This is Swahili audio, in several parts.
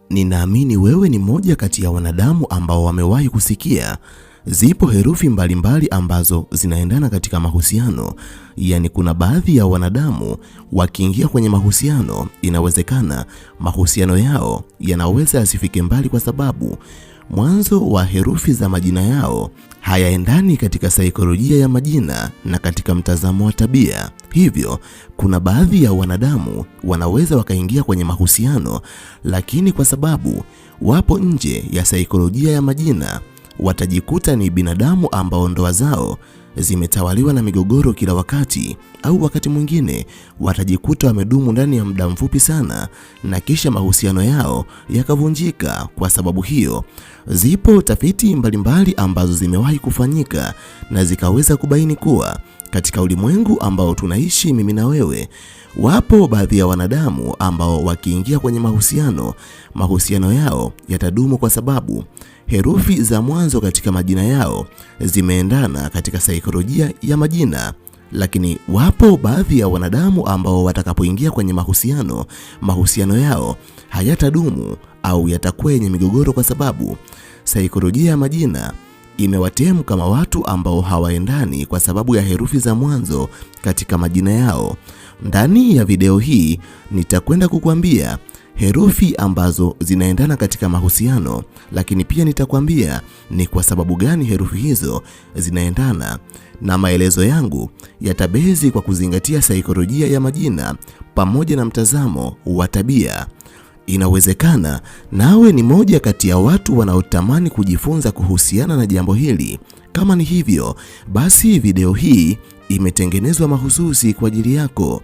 Ninaamini wewe ni moja kati ya wanadamu ambao wamewahi kusikia zipo herufi mbalimbali ambazo zinaendana katika mahusiano. Yaani kuna baadhi ya wanadamu wakiingia kwenye mahusiano, inawezekana mahusiano yao yanaweza yasifike mbali kwa sababu mwanzo wa herufi za majina yao hayaendani katika saikolojia ya majina na katika mtazamo wa tabia. Hivyo, kuna baadhi ya wanadamu wanaweza wakaingia kwenye mahusiano, lakini kwa sababu wapo nje ya saikolojia ya majina, watajikuta ni binadamu ambao ndoa zao zimetawaliwa na migogoro kila wakati, au wakati mwingine watajikuta wamedumu ndani ya muda mfupi sana na kisha mahusiano yao yakavunjika. Kwa sababu hiyo, zipo tafiti mbalimbali ambazo zimewahi kufanyika na zikaweza kubaini kuwa katika ulimwengu ambao tunaishi mimi na wewe, wapo baadhi ya wanadamu ambao wakiingia kwenye mahusiano yao yatadumu kwa sababu herufi za mwanzo katika majina yao zimeendana katika saikolojia ya majina. Lakini wapo baadhi ya wanadamu ambao watakapoingia kwenye mahusiano yao hayatadumu au yatakuwa yenye migogoro kwa sababu saikolojia ya majina imewatemu kama watu ambao hawaendani kwa sababu ya herufi za mwanzo katika majina yao. Ndani ya video hii nitakwenda kukuambia herufi ambazo zinaendana katika mahusiano, lakini pia nitakwambia ni kwa sababu gani herufi hizo zinaendana, na maelezo yangu yatabezi kwa kuzingatia saikolojia ya majina pamoja na mtazamo wa tabia. Inawezekana nawe ni moja kati ya watu wanaotamani kujifunza kuhusiana na jambo hili. Kama ni hivyo, basi video hii imetengenezwa mahususi kwa ajili yako.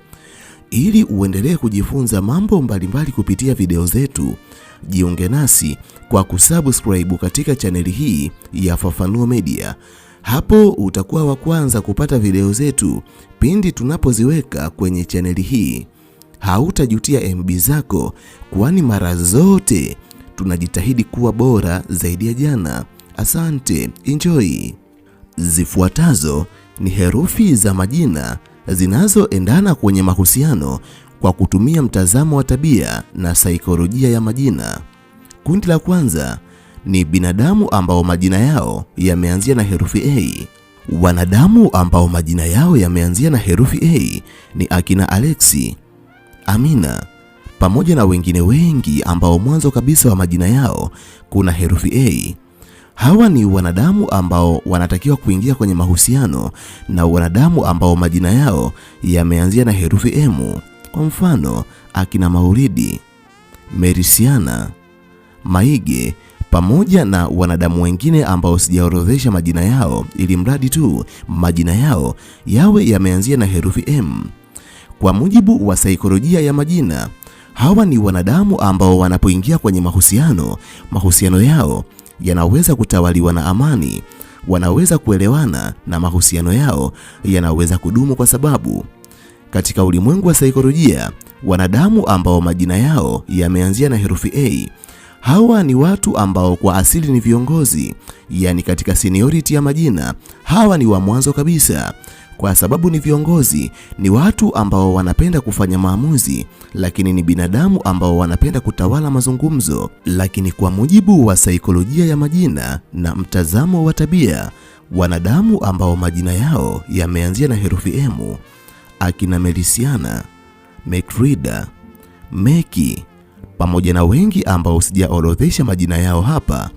Ili uendelee kujifunza mambo mbalimbali kupitia video zetu, jiunge nasi kwa kusubscribe katika chaneli hii ya Fafanuo Media. Hapo utakuwa wa kwanza kupata video zetu pindi tunapoziweka kwenye chaneli hii. Hautajutia MB zako, kwani mara zote tunajitahidi kuwa bora zaidi ya jana. Asante, enjoy. Zifuatazo ni herufi za majina zinazoendana kwenye mahusiano kwa kutumia mtazamo wa tabia na saikolojia ya majina. Kundi la kwanza ni binadamu ambao majina yao yameanzia na herufi A. Wanadamu ambao majina yao yameanzia na herufi A ni akina Alexi, Amina, pamoja na wengine wengi ambao mwanzo kabisa wa majina yao kuna herufi A. Hawa ni wanadamu ambao wanatakiwa kuingia kwenye mahusiano na wanadamu ambao majina yao yameanzia na herufi M. Kwa mfano, akina Mauridi, Merisiana, Maige, pamoja na wanadamu wengine ambao sijaorodhesha majina yao, ili mradi tu majina yao yawe yameanzia na herufi M. Kwa mujibu wa saikolojia ya majina, hawa ni wanadamu ambao wanapoingia kwenye mahusiano yao yanaweza kutawaliwa na amani, wanaweza kuelewana na mahusiano yao yanaweza kudumu kwa sababu katika ulimwengu wa saikolojia, wanadamu ambao majina yao yameanzia na herufi A, hawa ni watu ambao kwa asili ni viongozi. Yani katika seniority ya majina, hawa ni wa mwanzo kabisa. Kwa sababu ni viongozi, ni watu ambao wanapenda kufanya maamuzi, lakini ni binadamu ambao wanapenda kutawala mazungumzo. Lakini kwa mujibu wa saikolojia ya majina na mtazamo wa tabia, wanadamu ambao majina yao yameanzia na herufi M, akina Melisiana, Mekrida, Meki, pamoja na wengi ambao sijaorodhesha majina yao hapa,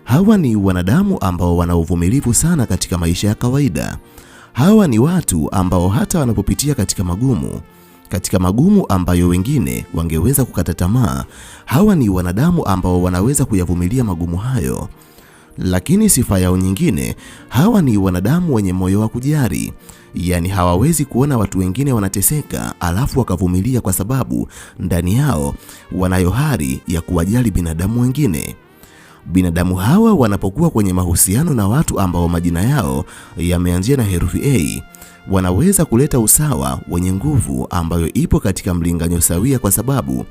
hawa ni wanadamu ambao wana uvumilivu sana katika maisha ya kawaida. Hawa ni watu ambao hata wanapopitia katika magumu ambayo wengine wangeweza kukata tamaa, hawa ni wanadamu ambao wanaweza kuyavumilia magumu hayo. Lakini sifa yao nyingine, hawa ni wanadamu wenye moyo wa kujali. Yani hawawezi kuona watu wengine wanateseka alafu wakavumilia, kwa sababu ndani yao wanayo hali ya kuwajali binadamu wengine. Binadamu hawa wanapokuwa kwenye mahusiano na watu ambao majina yao yameanzia na herufi A, wanaweza kuleta usawa wenye nguvu ambayo ipo katika mlinganyo sawia, kwa sababu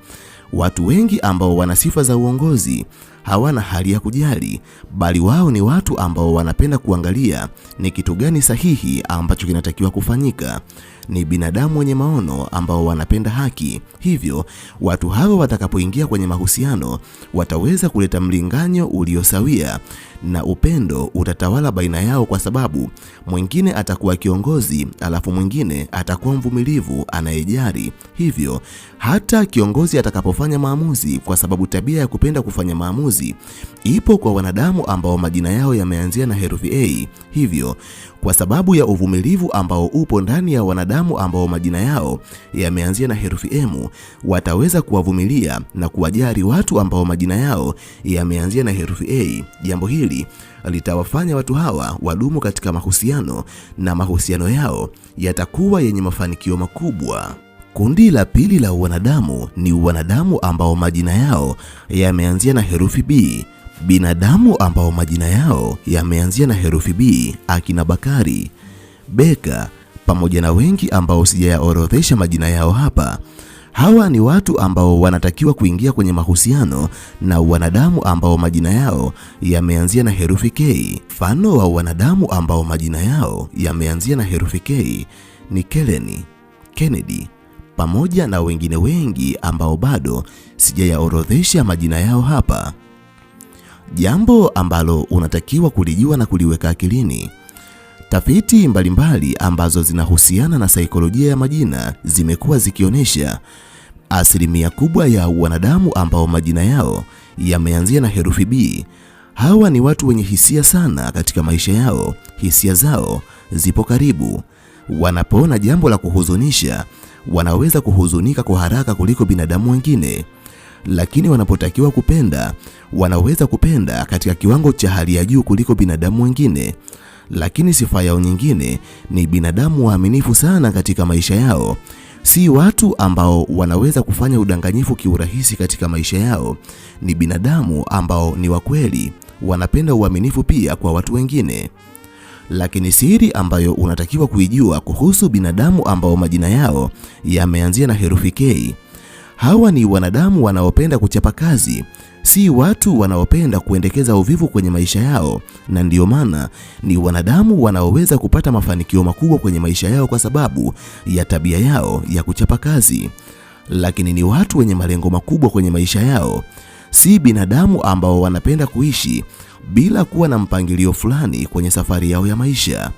watu wengi ambao wana sifa za uongozi hawana hali ya kujali, bali wao ni watu ambao wanapenda kuangalia ni kitu gani sahihi ambacho kinatakiwa kufanyika. ni binadamu wenye maono ambao wanapenda haki. Hivyo watu hawa watakapoingia kwenye mahusiano wataweza kuleta mlinganyo uliosawia na upendo utatawala baina yao, kwa sababu mwingine atakuwa kiongozi alafu mwingine atakuwa mvumilivu anayejali. Hivyo hata kiongozi atakapofanya maamuzi, kwa sababu tabia ya kupenda kufanya maamuzi ipo kwa wanadamu ambao majina yao yameanzia na herufi A. Hivyo kwa sababu ya uvumilivu ambao upo ndani ya wanadamu ambao majina yao yameanzia na herufi M, wataweza kuwavumilia na kuwajali watu ambao majina yao yameanzia na herufi A. Jambo hili litawafanya watu hawa wadumu katika mahusiano na mahusiano yao yatakuwa yenye mafanikio makubwa. Kundi la pili la wanadamu ni wanadamu ambao majina yao yameanzia na herufi B. Binadamu ambao majina yao yameanzia na herufi B, akina Bakari, Beka pamoja na wengi ambao sijayaorodhesha majina yao hapa. Hawa ni watu ambao wanatakiwa kuingia kwenye mahusiano na wanadamu ambao majina yao yameanzia na herufi K. Mfano wa wanadamu ambao majina yao yameanzia na herufi K ni Keleni, Kennedy pamoja na wengine wengi ambao bado sijayaorodhesha majina yao hapa. Jambo ambalo unatakiwa kulijua na kuliweka akilini. Tafiti mbalimbali ambazo zinahusiana na saikolojia ya majina zimekuwa zikionyesha asilimia kubwa ya wanadamu ambao majina yao yameanzia na herufi B, hawa ni watu wenye hisia sana katika maisha yao. Hisia zao zipo karibu. Wanapoona jambo la kuhuzunisha, wanaweza kuhuzunika kwa haraka kuliko binadamu wengine. Lakini wanapotakiwa kupenda, wanaweza kupenda katika kiwango cha hali ya juu kuliko binadamu wengine. Lakini sifa yao nyingine ni binadamu waaminifu sana katika maisha yao. Si watu ambao wanaweza kufanya udanganyifu kiurahisi katika maisha yao. Ni binadamu ambao ni wakweli, wanapenda uaminifu pia kwa watu wengine. Lakini siri ambayo unatakiwa kuijua kuhusu binadamu ambao majina yao yameanzia na herufi K, hawa ni wanadamu wanaopenda kuchapa kazi, si watu wanaopenda kuendekeza uvivu kwenye maisha yao, na ndiyo maana ni wanadamu wanaoweza kupata mafanikio makubwa kwenye maisha yao kwa sababu ya tabia yao ya kuchapa kazi. Lakini ni watu wenye malengo makubwa kwenye maisha yao, si binadamu ambao wanapenda kuishi bila kuwa na mpangilio fulani kwenye safari yao ya maisha.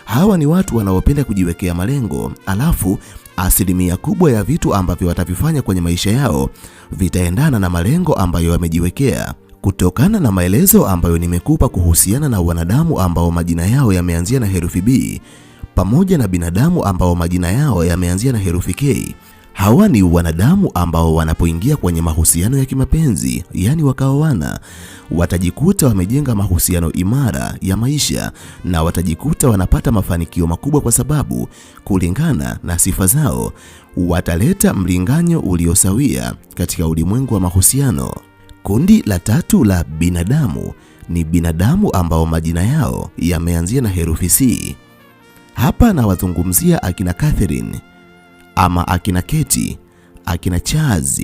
Hawa ni watu wanaopenda kujiwekea malengo, alafu asilimia kubwa ya vitu ambavyo watavifanya kwenye maisha yao vitaendana na malengo ambayo wamejiwekea. Kutokana na maelezo ambayo nimekupa kuhusiana na wanadamu ambao majina yao yameanzia na herufi B pamoja na binadamu ambao majina yao yameanzia na herufi K, hawa ni wanadamu ambao wanapoingia kwenye mahusiano ya kimapenzi, yani wakaoana, watajikuta wamejenga mahusiano imara ya maisha na watajikuta wanapata mafanikio makubwa kwa sababu kulingana na sifa zao wataleta mlinganyo uliosawia katika ulimwengu wa mahusiano. Kundi la tatu la binadamu ni binadamu ambao majina yao yameanzia na herufi C. Hapa nawazungumzia akina Catherine ama akina Keti, akina Charles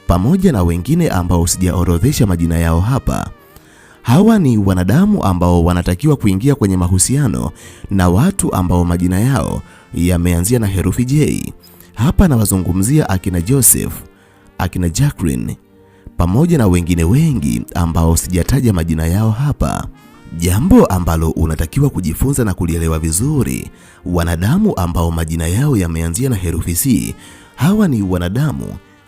pamoja na wengine ambao sijaorodhesha majina yao hapa. Hawa ni wanadamu ambao wanatakiwa kuingia kwenye mahusiano na watu ambao majina yao yameanzia na herufi J. Hapa nawazungumzia akina Joseph, akina Jacqueline pamoja na wengine wengi ambao sijataja majina yao hapa. Jambo ambalo unatakiwa kujifunza na kulielewa vizuri, wanadamu ambao majina yao yameanzia na herufi C, hawa ni wanadamu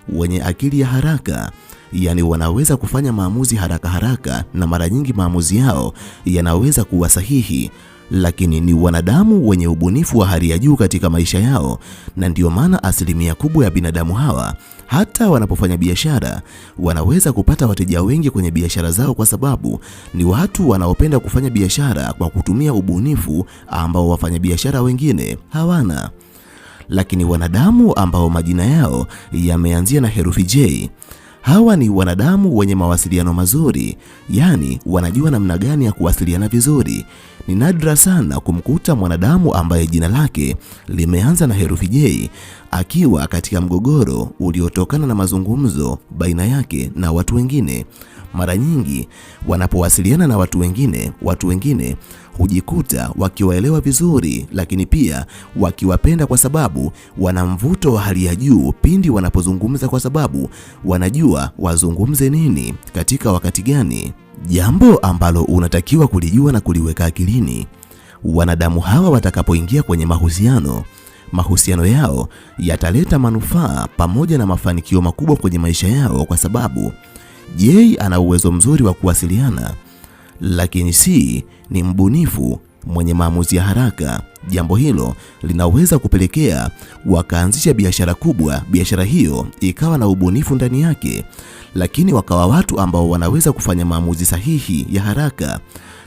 wenye akili ya haraka, yani wanaweza kufanya maamuzi haraka haraka na mara nyingi maamuzi yao yanaweza kuwa sahihi. Lakini ni wanadamu wenye ubunifu wa hali ya juu katika maisha yao, na ndiyo maana asilimia kubwa ya binadamu hawa hata wanapofanya biashara wanaweza kupata wateja wengi kwenye biashara zao, kwa sababu ni watu wanaopenda kufanya biashara kwa kutumia ubunifu ambao wafanyabiashara wengine hawana. Lakini wanadamu ambao majina yao yameanzia na herufi J, hawa ni wanadamu wenye mawasiliano mazuri, yani wanajua namna gani ya kuwasiliana vizuri. Ni nadra sana kumkuta mwanadamu ambaye jina lake limeanza na herufi J akiwa katika mgogoro uliotokana na mazungumzo baina yake na watu wengine. Mara nyingi wanapowasiliana na watu wengine hujikuta wakiwaelewa vizuri, lakini pia wakiwapenda kwa sababu wana mvuto wa hali ya juu pindi wanapozungumza, kwa sababu wanajua wazungumze nini katika wakati gani. Jambo ambalo unatakiwa kulijua na kuliweka akilini: wanadamu hawa watakapoingia kwenye mahusiano yao yataleta manufaa pamoja na mafanikio makubwa kwenye maisha yao, kwa sababu Jay ana uwezo mzuri wa kuwasiliana, lakini C ni mbunifu mwenye maamuzi ya haraka. Jambo hilo linaweza kupelekea wakaanzisha biashara kubwa, biashara hiyo ikawa na ubunifu ndani yake, lakini wakawa watu ambao wanaweza kufanya maamuzi sahihi ya haraka.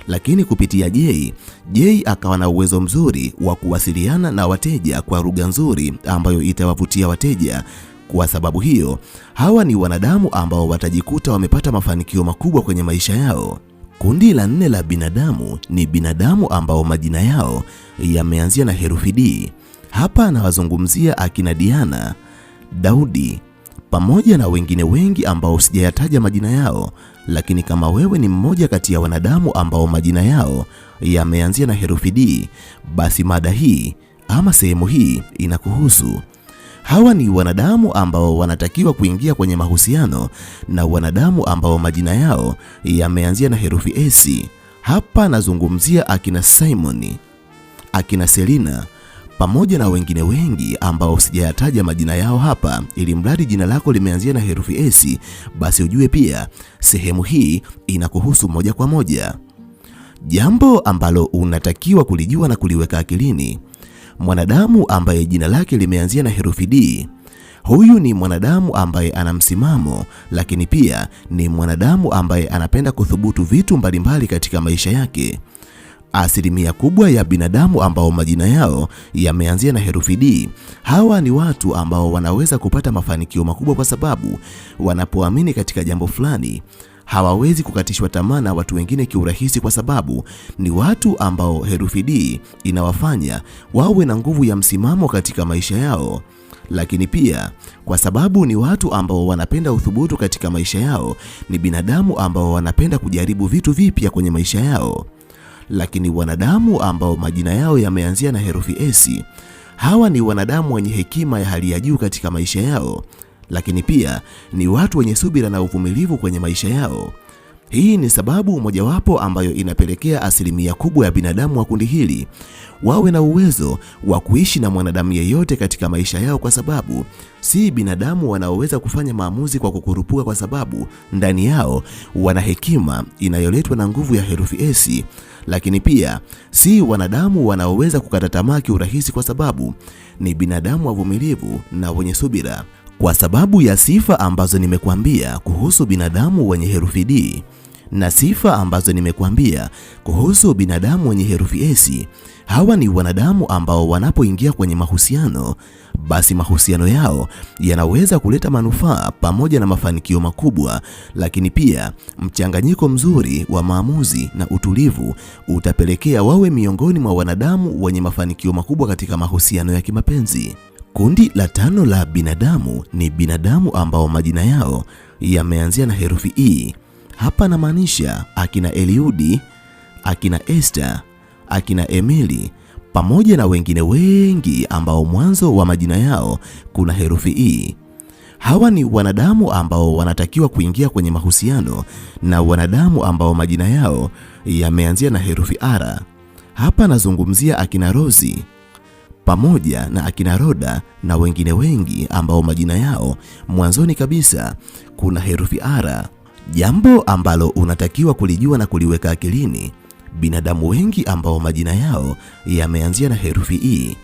Lakini kupitia Jay akawa na uwezo mzuri wa kuwasiliana na wateja kwa lugha nzuri ambayo itawavutia wateja. Kwa sababu hiyo, hawa ni wanadamu ambao watajikuta wamepata mafanikio makubwa kwenye maisha yao. Kundi la 4 la binadamu ni binadamu ambao majina yao yameanzia na herufi D. Hapa anawazungumzia akina Diana, Daudi pamoja na wengine wengi ambao sijayataja majina yao, lakini kama wewe ni mmoja kati ya wanadamu ambao majina yao yameanzia na herufi D, basi mada hii ama sehemu hii inakuhusu. Hawa ni wanadamu ambao wanatakiwa kuingia kwenye mahusiano na wanadamu ambao majina yao yameanzia na herufi S. Hapa nazungumzia akina Simon, akina Selina pamoja na wengine wengi ambao sijayataja majina yao hapa, ili mradi jina lako limeanzia na herufi S, basi ujue pia sehemu hii inakuhusu moja kwa moja. Jambo ambalo unatakiwa kulijua na kuliweka akilini: mwanadamu ambaye jina lake limeanzia na herufi D, huyu ni mwanadamu ambaye ana msimamo, lakini pia ni mwanadamu ambaye anapenda kuthubutu vitu mbalimbali katika maisha yake. Asilimia kubwa ya binadamu ambao majina yao yameanzia na herufi D, hawa ni watu ambao wanaweza kupata mafanikio makubwa kwa sababu wanapoamini katika jambo fulani hawawezi kukatishwa tamaa na watu wengine kiurahisi, kwa sababu ni watu ambao herufi D inawafanya wawe na nguvu ya msimamo katika maisha yao. Lakini pia kwa sababu ni watu ambao wanapenda uthubutu katika maisha yao, ni binadamu ambao wanapenda kujaribu vitu vipya kwenye maisha yao. Lakini wanadamu ambao majina yao yameanzia na herufi S, hawa ni wanadamu wenye hekima ya hali ya juu katika maisha yao, lakini pia ni watu wenye subira na uvumilivu kwenye maisha yao. Hii ni sababu mojawapo ambayo inapelekea asilimia kubwa ya binadamu wa kundi hili wawe na uwezo wa kuishi na mwanadamu yeyote katika maisha yao, kwa sababu si binadamu wanaoweza kufanya maamuzi kwa kukurupuka, kwa sababu ndani yao wana hekima inayoletwa na nguvu ya herufi S. Lakini pia si wanadamu wanaoweza kukata tamaa kiurahisi, kwa sababu ni binadamu wavumilivu na wenye subira. Kwa sababu ya sifa ambazo nimekuambia kuhusu binadamu wenye herufi D na sifa ambazo nimekuambia kuhusu binadamu wenye herufi S, hawa ni wanadamu ambao wanapoingia kwenye mahusiano, basi mahusiano yao yanaweza kuleta manufaa pamoja na mafanikio makubwa. Lakini pia mchanganyiko mzuri wa maamuzi na utulivu utapelekea wawe miongoni mwa wanadamu wenye mafanikio makubwa katika mahusiano ya kimapenzi. Kundi la 5 la binadamu ni binadamu ambao majina yao yameanzia na herufi E. Hapa namaanisha akina Eliudi, akina Esther, akina Emily pamoja na wengine wengi ambao mwanzo wa majina yao kuna herufi E. Hawa ni wanadamu ambao wanatakiwa kuingia kwenye mahusiano na wanadamu ambao majina yao yameanzia na herufi R. Hapa nazungumzia akina Rosie pamoja na akina Roda na wengine wengi ambao majina yao mwanzoni kabisa kuna herufi R. Jambo ambalo unatakiwa kulijua na kuliweka akilini: binadamu wengi ambao majina yao yameanzia na herufi E,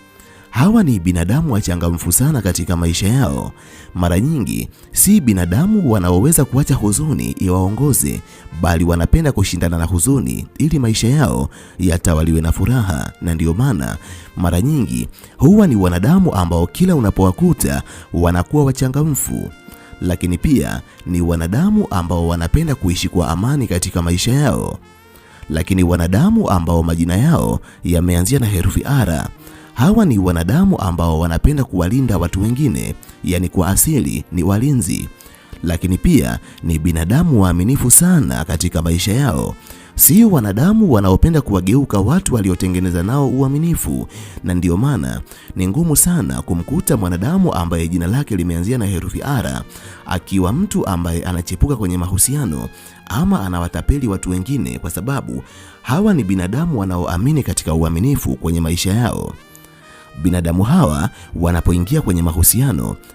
hawa ni binadamu wachangamfu sana katika maisha yao. Mara nyingi si binadamu wanaoweza kuacha huzuni iwaongoze, bali wanapenda kushindana na huzuni ili maisha yao yatawaliwe na furaha, na ndio maana mara nyingi huwa ni wanadamu ambao kila unapowakuta wanakuwa wachangamfu. Lakini pia ni wanadamu ambao wanapenda kuishi kwa amani katika maisha yao. Lakini wanadamu ambao majina yao yameanzia na herufi R, hawa ni wanadamu ambao wanapenda kuwalinda watu wengine, yani kwa asili ni walinzi. lakini pia ni binadamu waaminifu sana katika maisha yao. Sio wanadamu wanaopenda kuwageuka watu waliotengeneza nao uaminifu, na ndio maana ni ngumu sana kumkuta mwanadamu ambaye jina lake limeanzia na herufi R akiwa mtu ambaye anachepuka kwenye mahusiano ama anawatapeli watu wengine, kwa sababu hawa ni binadamu wanaoamini katika uaminifu kwenye maisha yao. Binadamu hawa wanapoingia kwenye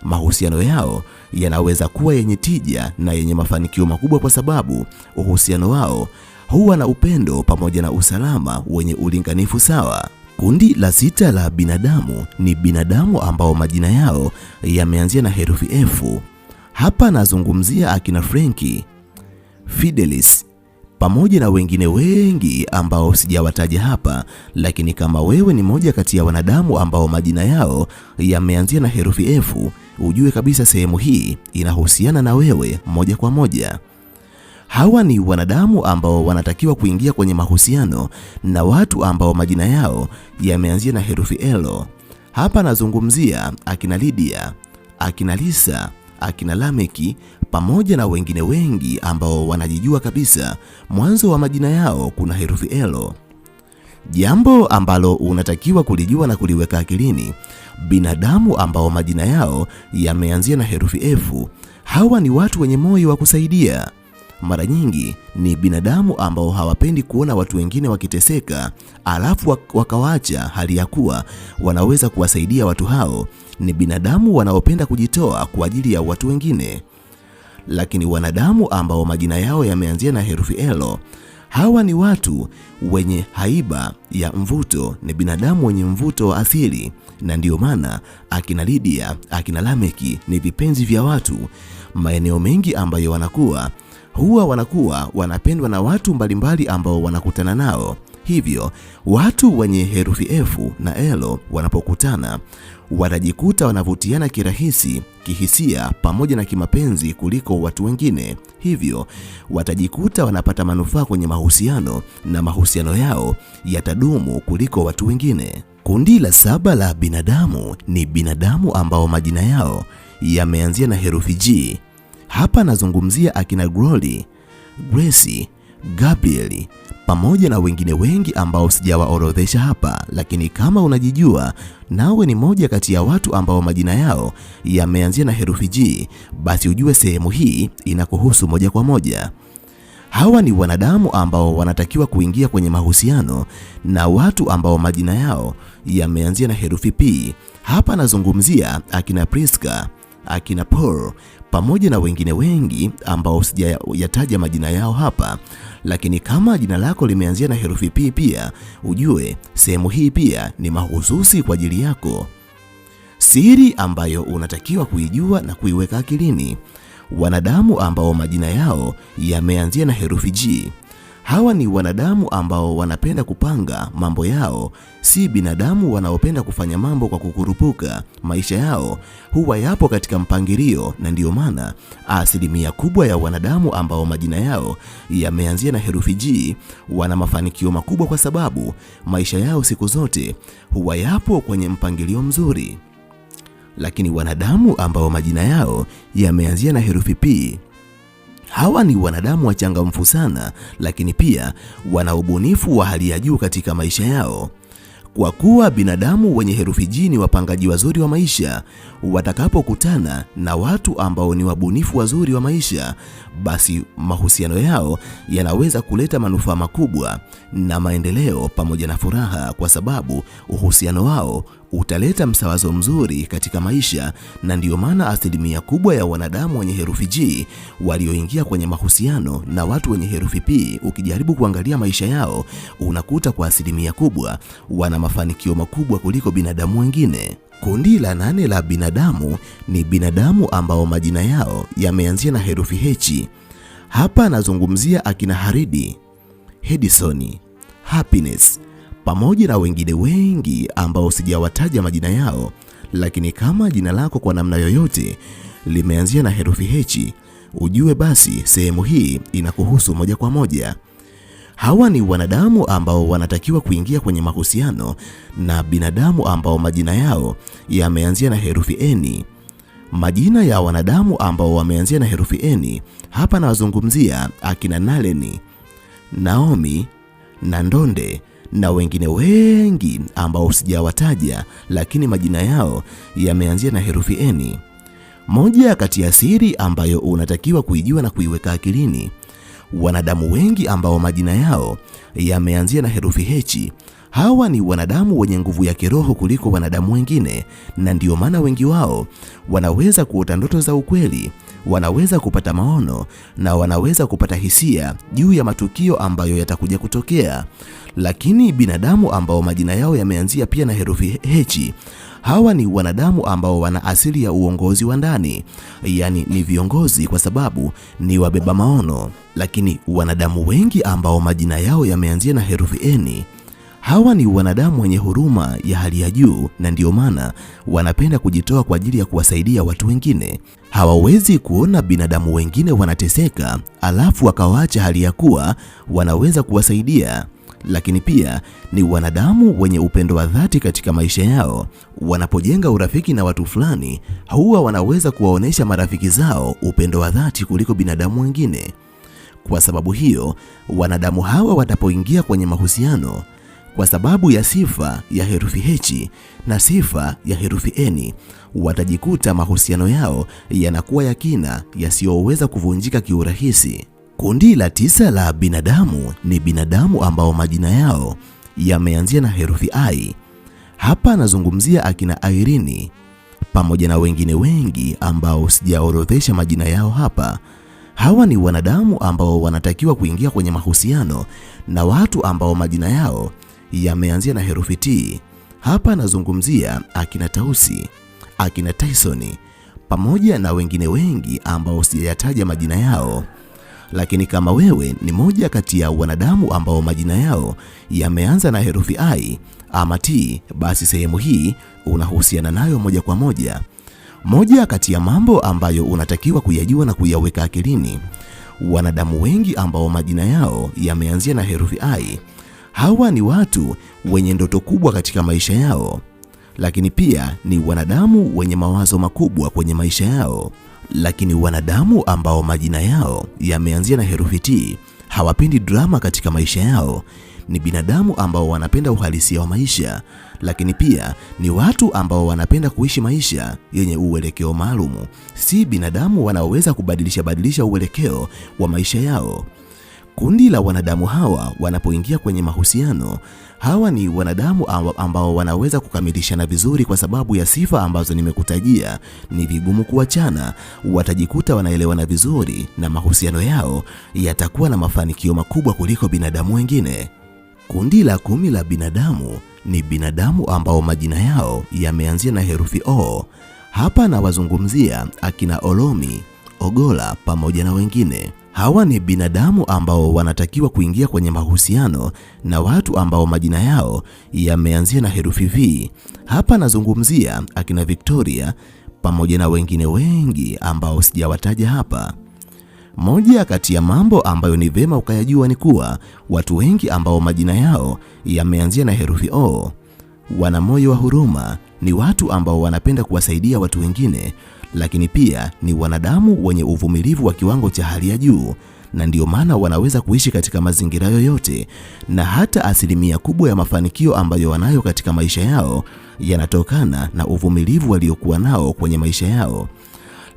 mahusiano yao yanaweza kuwa yenye tija na yenye mafanikio makubwa, kwa sababu uhusiano wao huwa na upendo pamoja na usalama wenye ulinganifu sawa. Kundi la 6 la binadamu ni binadamu ambao majina yao yameanzia na herufi F. Hapa nazungumzia akina Frankie, Fidelis pamoja na wengine wengi ambao sijawataja hapa, lakini kama wewe ni moja kati ya wanadamu ambao majina yao yameanzia na herufi F, ujue kabisa sehemu hii inahusiana na wewe moja kwa moja. Hawa ni wanadamu ambao wanatakiwa kuingia kwenye mahusiano na watu ambao majina yao yameanzia na herufi L. Hapa nazungumzia akina Lydia, akina Lisa, akina Lameki pamoja na wengine wengi ambao wanajijua kabisa mwanzo wa majina yao kuna herufi L. Jambo ambalo unatakiwa kulijua na kuliweka akilini, binadamu ambao majina yao yameanzia na herufi F, hawa ni watu wenye moyo wa kusaidia. Mara nyingi ni binadamu ambao hawapendi kuona watu wengine wakiteseka alafu wakawaacha hali ya kuwa wanaweza kuwasaidia watu hao. Ni binadamu wanaopenda kujitoa kwa ajili ya watu wengine. Lakini wanadamu ambao majina yao yameanzia na herufi L, hawa ni watu wenye haiba ya mvuto, ni binadamu wenye mvuto wa asili, na ndio maana akina Lydia, akina Lameki ni vipenzi vya watu. Maeneo mengi ambayo wanakuwa wanapendwa na watu mbalimbali ambao wanakutana nao. Hivyo watu wenye herufi F na L wanapokutana watajikuta wanavutiana kirahisi, kihisia pamoja na kimapenzi kuliko watu wengine. Hivyo watajikuta wanapata manufaa kwenye mahusiano na mahusiano yao yatadumu kuliko watu wengine. Kundi la 7 la binadamu ni binadamu ambao majina yao yameanzia na herufi G. Hapa nazungumzia akina Glory, Grace, Gabriel pamoja na wengine wengi ambao sijawaorodhesha hapa, lakini kama unajijua nawe ni moja kati ya watu ambao majina yao yameanzia na herufi G, basi ujue sehemu hii inakuhusu moja kwa moja. Hawa ni wanadamu ambao wanatakiwa kuingia kwenye mahusiano na watu ambao majina yao yameanzia na herufi P. Hapa nazungumzia akina Priska, akina Paul pamoja na wengine wengi ambao sijayataja majina yao hapa, lakini kama jina lako limeanzia na herufi P pia ujue sehemu hii pia ni mahususi kwa ajili yako. Siri ambayo unatakiwa kuijua na kuiweka akilini, wanadamu ambao majina yao yameanzia na herufi G, hawa ni wanadamu ambao wanapenda kupanga mambo yao, si binadamu wanaopenda kufanya mambo kwa kukurupuka. Maisha yao huwa yapo katika mpangilio, na ndio maana asilimia kubwa ya wanadamu ambao majina yao yameanzia na herufi G wana mafanikio makubwa, kwa sababu maisha yao siku zote huwa yapo kwenye mpangilio mzuri. Lakini wanadamu ambao majina yao yameanzia na herufi P, hawa ni wanadamu wachangamfu sana, lakini pia wana ubunifu wa hali ya juu katika maisha yao. Kwa kuwa binadamu wenye herufi G ni wapangaji wazuri wa maisha, watakapokutana na watu ambao ni wabunifu wazuri wa maisha, basi mahusiano yao yanaweza kuleta manufaa makubwa na maendeleo pamoja na furaha, kwa sababu uhusiano wao utaleta msawazo mzuri katika maisha. Na ndiyo maana asilimia kubwa ya wanadamu wenye herufi G walioingia kwenye mahusiano na watu wenye herufi P, ukijaribu kuangalia maisha yao unakuta kwa asilimia kubwa wana mafanikio makubwa kuliko binadamu wengine. Kundi la 8 la binadamu ni binadamu ambao majina yao yameanzia na herufi H. Hapa nazungumzia akina Haridi, Hedison, Happiness pamoja na wengine wengi ambao sijawataja majina yao, lakini kama jina lako kwa namna yoyote limeanzia na herufi H, ujue basi sehemu hii inakuhusu moja kwa moja. Hawa ni wanadamu ambao wanatakiwa kuingia kwenye mahusiano na binadamu ambao majina yao yameanzia na herufi N. Majina ya wanadamu ambao wameanzia na herufi N, hapa nawazungumzia akina Naleni, Naomi, Nandonde na wengine wengi ambao sijawataja, lakini majina yao yameanzia na herufi N. Moja kati ya siri ambayo unatakiwa kuijua na kuiweka akilini, wanadamu wengi ambao majina yao yameanzia na herufi H, hawa ni wanadamu wenye nguvu ya kiroho kuliko wanadamu wengine, na ndio maana wengi wao wanaweza kuota ndoto za ukweli, wanaweza kupata maono na wanaweza kupata hisia juu ya matukio ambayo yatakuja kutokea. Lakini binadamu ambao majina yao yameanzia pia na herufi H, hawa ni wanadamu ambao wana asili ya uongozi wa ndani, yani ni viongozi kwa sababu ni wabeba maono. Lakini wanadamu wengi ambao majina yao yameanzia na herufi N, hawa ni wanadamu wenye huruma ya hali ya juu, na ndio maana wanapenda kujitoa kwa ajili ya kuwasaidia watu wengine. Hawawezi kuona binadamu wengine wanateseka alafu wakawaacha hali ya kuwa wanaweza kuwasaidia. Lakini pia ni wanadamu wenye upendo wa dhati katika maisha yao. Wanapojenga urafiki na watu fulani, huwa wanaweza kuwaonesha marafiki zao upendo wa dhati kuliko binadamu wengine. Kwa sababu hiyo, wanadamu hawa watapoingia kwenye mahusiano, kwa sababu ya sifa ya herufi H na sifa ya herufi N, watajikuta mahusiano yao yanakuwa ya kina, yasiyoweza kuvunjika kiurahisi. Kundi la 9 la binadamu ni binadamu ambao majina yao yameanzia na herufi I. Hapa nazungumzia akina Irene pamoja na wengine wengi ambao sijaorodhesha majina yao hapa. Hawa ni wanadamu ambao wanatakiwa kuingia kwenye mahusiano na watu ambao majina yao yameanzia na herufi T. Hapa nazungumzia akina Tausi, akina Tyson pamoja na wengine wengi ambao sijayataja majina yao. Lakini kama wewe ni moja kati ya wanadamu ambao majina yao yameanza na herufi I ama T, basi sehemu hii unahusiana nayo moja kwa moja. Moja kati ya mambo ambayo unatakiwa kuyajua na kuyaweka akilini, wanadamu wengi ambao majina yao yameanzia na herufi I, hawa ni watu wenye ndoto kubwa katika maisha yao, lakini pia ni wanadamu wenye mawazo makubwa kwenye maisha yao. Lakini wanadamu ambao majina yao yameanzia na herufi T hawapendi drama katika maisha yao. Ni binadamu ambao wanapenda uhalisia wa maisha, lakini pia ni watu ambao wanapenda kuishi maisha yenye uelekeo maalum. Si binadamu wanaoweza kubadilisha uelekeo wa maisha yao. Kundi la wanadamu hawa wanapoingia kwenye mahusiano, hawa ni wanadamu ambao wanaweza kukamilishana vizuri kwa sababu ya sifa ambazo nimekutajia. Ni vigumu kuachana, watajikuta wanaelewana vizuri na mahusiano yao yatakuwa na mafanikio makubwa kuliko binadamu wengine. Kundi la 10 la binadamu ni binadamu ambao majina yao yameanzia na herufi O. Hapa nawazungumzia akina Olomi, Ogola pamoja na wengine. Hawa ni binadamu ambao wanatakiwa kuingia kwenye mahusiano na watu ambao majina yao yameanzia na herufi V. Hapa nazungumzia akina Victoria pamoja na wengine wengi ambao sijawataja hapa. Moja kati ya mambo ambayo ni vema ukayajua ni kuwa watu wengi ambao majina yao yameanzia na herufi O wana moyo wa huruma, ni watu ambao wanapenda kuwasaidia watu wengine, lakini pia ni wanadamu wenye uvumilivu wa kiwango cha hali ya juu, na ndio maana wanaweza kuishi katika mazingira yoyote, na hata asilimia kubwa ya mafanikio ambayo wanayo katika maisha yao yanatokana na uvumilivu waliokuwa nao kwenye maisha yao.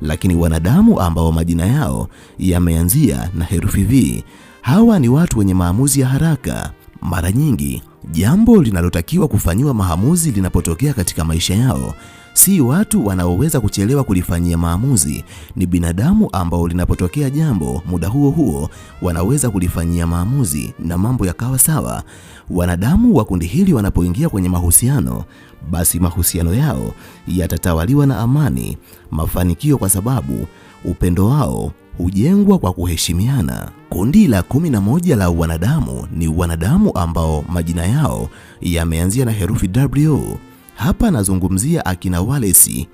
Lakini wanadamu ambao majina yao yameanzia na herufi V, hawa ni watu wenye maamuzi ya haraka. Mara nyingi jambo linalotakiwa kufanyiwa maamuzi linapotokea katika maisha yao, si watu wanaoweza kuchelewa kulifanyia maamuzi. Ni binadamu ambao linapotokea jambo muda huo huo wanaweza kulifanyia maamuzi na mambo yakawa sawa. Wanadamu wa kundi hili wanapoingia kwenye mahusiano, basi mahusiano yao yatatawaliwa na amani, mafanikio, kwa sababu upendo wao hujengwa kwa kuheshimiana. Kundi la 11 la wanadamu ni wanadamu ambao majina yao yameanzia na herufi W. Hapa nazungumzia akina Wallace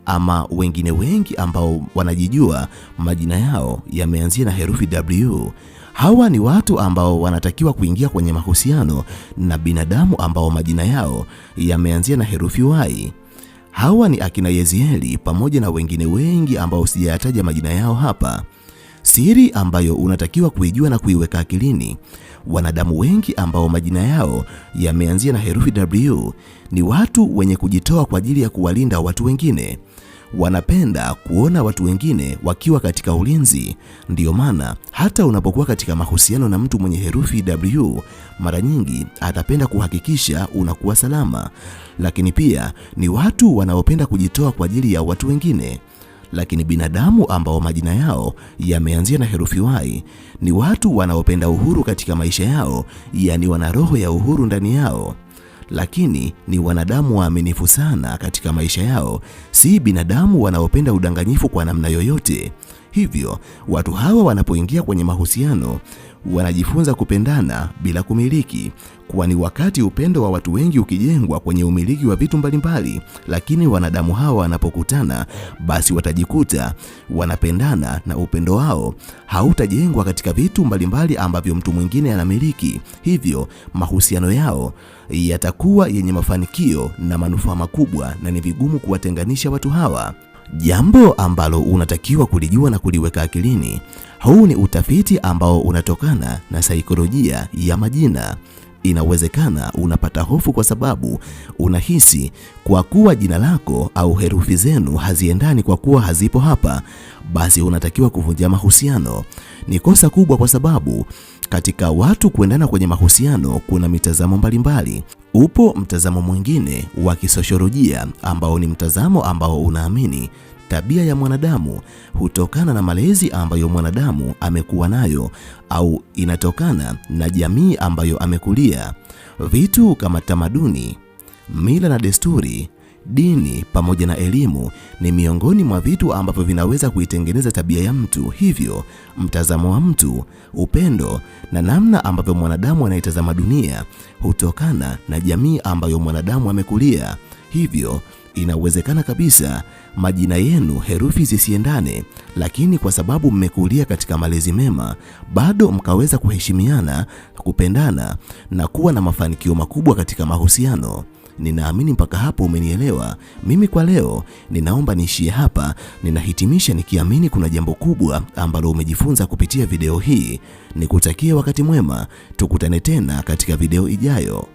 ama wengine wengi ambao wanajijua majina yao yameanzia na herufi W. Hawa ni watu ambao wanatakiwa kuingia kwenye mahusiano na binadamu ambao majina yao yameanzia na herufi Y. Hawa ni akina Yezieli pamoja na wengine wengi ambao sijayataja majina yao hapa. Siri ambayo unatakiwa kuijua na kuiweka akilini: wanadamu wengi ambao majina yao yameanzia na herufi W ni watu wenye kujitoa kwa ajili ya kuwalinda watu wengine. Wanapenda kuona watu wengine wakiwa katika ulinzi. Ndiyo maana hata unapokuwa katika mahusiano na mtu mwenye herufi W, mara nyingi atapenda kuhakikisha unakuwa salama. Lakini pia ni watu wanaopenda kujitoa kwa ajili ya watu wengine. Lakini binadamu ambao majina yao yameanzia na herufi Y ni watu wanaopenda uhuru katika maisha yao, yani wana roho ya uhuru ndani yao. Lakini ni wanadamu waaminifu sana katika maisha yao, si binadamu wanaopenda udanganyifu kwa namna yoyote. Hivyo watu hawa wanapoingia kwenye mahusiano wanajifunza kupendana bila kumiliki, kwani wakati upendo wa watu wengi ukijengwa kwenye umiliki wa vitu mbalimbali, lakini wanadamu hawa wanapokutana, basi watajikuta wanapendana na upendo wao hautajengwa katika vitu mbalimbali ambavyo mtu mwingine anamiliki. Hivyo mahusiano yao yatakuwa yenye mafanikio na manufaa makubwa, na ni vigumu kuwatenganisha watu hawa. Jambo ambalo unatakiwa kulijua na kuliweka akilini: huu ni utafiti ambao unatokana na saikolojia ya majina. Inawezekana unapata hofu kwa sababu unahisi kwa kuwa jina lako au herufi zenu haziendani kwa kuwa hazipo hapa, basi unatakiwa kuvunja mahusiano. Ni kosa kubwa, kwa sababu katika watu kuendana kwenye mahusiano kuna mitazamo mbalimbali. Upo mtazamo mwingine wa kisosiolojia ambao ni mtazamo ambao unaamini tabia ya mwanadamu hutokana na malezi ambayo mwanadamu amekuwa nayo au inatokana na jamii ambayo amekulia. Vitu kama tamaduni, mila na desturi, dini pamoja na elimu ni miongoni mwa vitu ambavyo vinaweza kuitengeneza tabia ya mtu. Hivyo mtazamo wa mtu, upendo na namna ambavyo mwanadamu anaitazama dunia hutokana na jamii ambayo mwanadamu amekulia. Hivyo inawezekana kabisa majina yenu herufi zisiendane, lakini kwa sababu mmekulia katika malezi mema, bado mkaweza kuheshimiana, kupendana na kuwa na mafanikio makubwa katika mahusiano. Ninaamini mpaka hapo umenielewa. Mimi kwa leo ninaomba niishie hapa. Ninahitimisha nikiamini kuna jambo kubwa ambalo umejifunza kupitia video hii. Nikutakie wakati mwema, tukutane tena katika video ijayo.